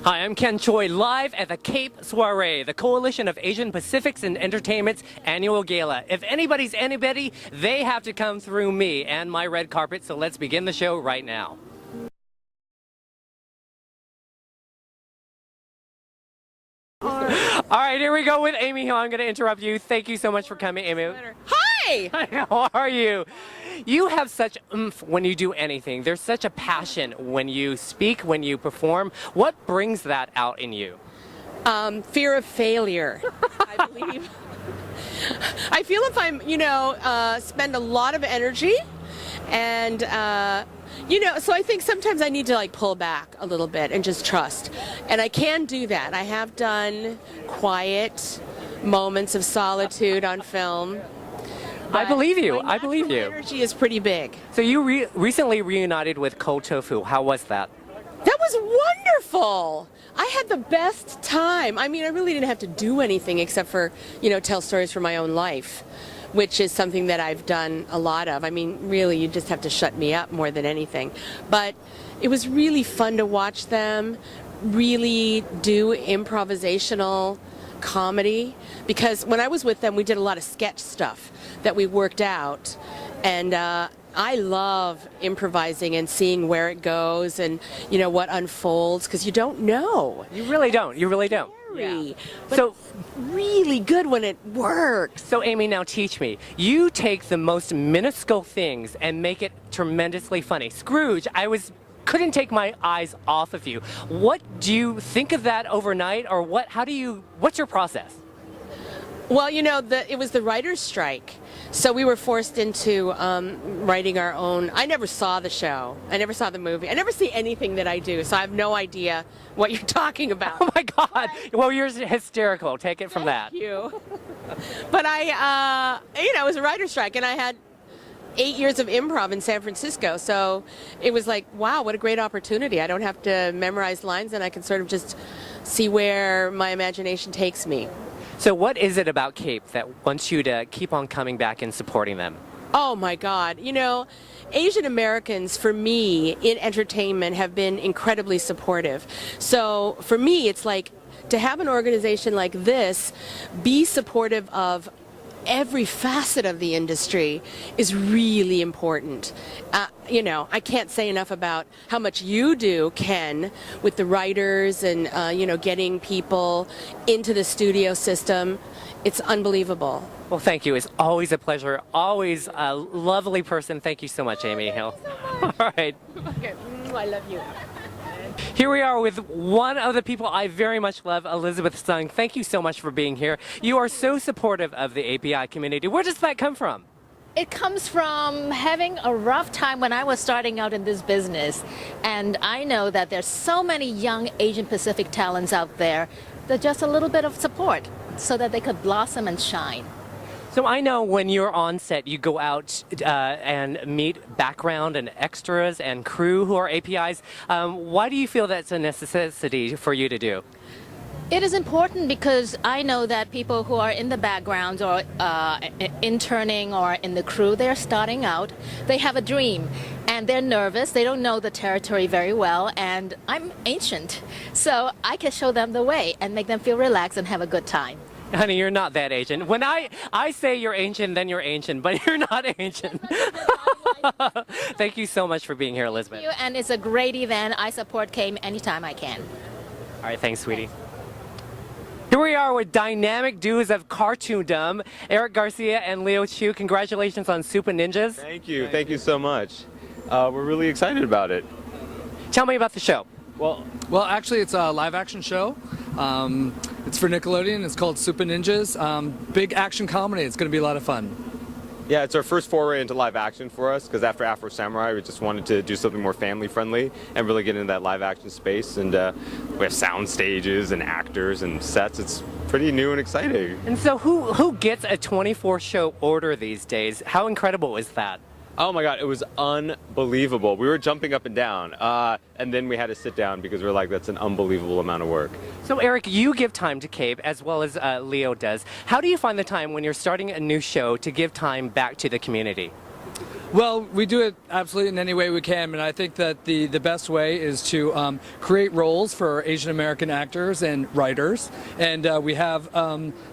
Hi, I'm Ken Choi, live at the CAPE Soiree, the Coalition of Asian Pacifics and Entertainment's annual gala. If anybody's anybody, they have to come through me and my red carpet, so let's begin the show right now. All right, here we go with Amy Hill. I'm going to interrupt you. Thank you so much for coming, Amy. Hi! How are you? You have such oomph when you do anything. There's such a passion when you speak, when you perform. What brings that out in you? Fear of failure, I believe. I feel if I'm, spend a lot of energy and, so I think sometimes I need to like pull back a little bit and just trust. And I can do that. I have done quiet moments of solitude on film. I believe you. I believe you. Energy is pretty big. So you recently reunited with Cold Tofu. How was that? That was wonderful. I had the best time. I mean, I really didn't have to do anything except for, tell stories from my own life, which is something that I've done a lot of. I mean, really, you just have to shut me up more than anything. But it was really fun to watch them really do improvisational comedy, because when I was with them, we did a lot of sketch stuff that we worked out, and I love improvising and seeing where it goes and what unfolds, because you don't know. You really don't. You really don't. Yeah. But so it's really good when it works. So Amy, now teach me. You take the most minuscule things and make it tremendously funny. Scrooge, couldn't take my eyes off of you. What do you think of that overnight, or what's your process? Well, it was the writer's strike, so we were forced into writing our own. I never saw the show. I never saw the movie. I never see anything that I do, so I have no idea what you're talking about. Oh my God! Well, you're hysterical. Take it from that. Thank you. But it was a writer's strike, and I had 8 years of improv in San Francisco, so it was like, wow, what a great opportunity. I don't have to memorize lines, and I can sort of just see where my imagination takes me. So what is it about CAPE that wants you to keep on coming back and supporting them? Oh my God. Asian Americans, for me, in entertainment have been incredibly supportive. So for me, it's like to have an organization like this be supportive of every facet of the industry is really important. I can't say enough about how much you do, Ken, with the writers and, getting people into the studio system. It's unbelievable. Well, thank you. It's always a pleasure. Always a lovely person. Thank you so much, Amy Hill. All right. Okay. I love you. Here we are with one of the people I very much love, Elizabeth Sung. Thank you so much for being here. You are so supportive of the API community. Where does that come from? It comes from having a rough time when I was starting out in this business. And I know that there's so many young Asian Pacific talents out there that just a little bit of support so that they could blossom and shine. So I know when you're on set, you go out and meet background and extras and crew who are APIs. Why do you feel that's a necessity for you to do? It is important because I know that people who are in the background or interning or in the crew, they're starting out, they have a dream and they're nervous, they don't know the territory very well, and I'm ancient, so I can show them the way and make them feel relaxed and have a good time. Honey, you're not that ancient. When I say you're ancient, then you're ancient, but you're not ancient. Thank you so much for being here, Elizabeth. Thank you, and it's a great event. I support CAPE anytime I can. All right, thanks, sweetie. Here we are with dynamic duos of cartoondom, Eric Garcia and Leo Chu. Congratulations on Super Ninjas. Thank you. Thank you so much. We're really excited about it. Tell me about the show. Well, actually, it's a live-action show. It's for Nickelodeon. It's called Super Ninjas. Big action comedy. It's going to be a lot of fun. Yeah, it's our first foray into live action for us, because after Afro Samurai, we just wanted to do something more family-friendly and really get into that live-action space. And we have sound stages and actors and sets. It's pretty new and exciting. And so who gets a 24-show order these days? How incredible is that? Oh my God, it was unbelievable. We were jumping up and down, and then we had to sit down because we were like, that's an unbelievable amount of work. So Eric, you give time to CAPE as well as Leo does. How do you find the time when you're starting a new show to give time back to the community? Well, we do it absolutely in any way we can, and I think that the best way is to create roles for Asian American actors and writers. And we have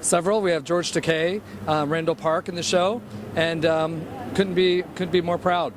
several. We have George Takei, Randall Park in the show, and couldn't be more proud.